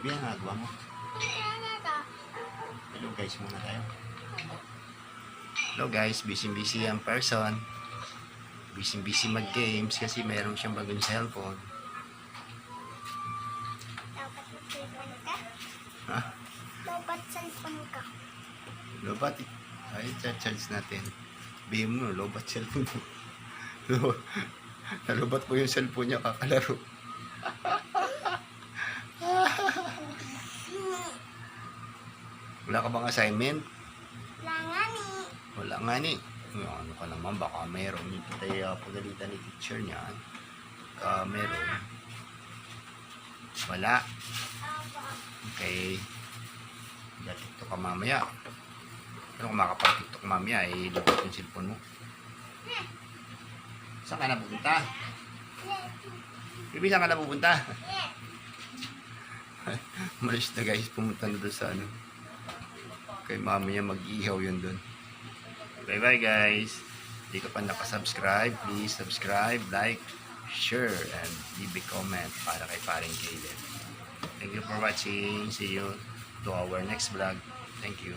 Baby, ang nagawa mo? Hello guys, muna tayo. Hello guys, busy ang person. Busy mag-games kasi mayroon siyang bagong cellphone. Dapat cellphone ka? Ha? Dapat cellphone ka. Lobat. Ay, charge natin. Bihim mo, lobat cellphone mo. Nalubat po yung cellphone niya kakalaro. Wala ka bang assignment? Wala nga ni. Wala nga ni. Ano ka naman, baka meron. Hindi tayo pagalitan ni teacher niya. Meron. Wala. Okay. TikTok ka mamaya. Pero kung makapag-TikTok mamaya, lubot yung cellphone mo. Saan ka na pupunta? Bibi, saan ka na pupunta? Malis na guys, pumunta na doon sa ano. Kay mami niya mag-ihaw yun doon. Bye bye guys. Hindi ka pa nakasubscribe, please subscribe, like, share, and leave a comment para kay paring Caleb. Thank you for watching. See you to our next vlog. Thank you.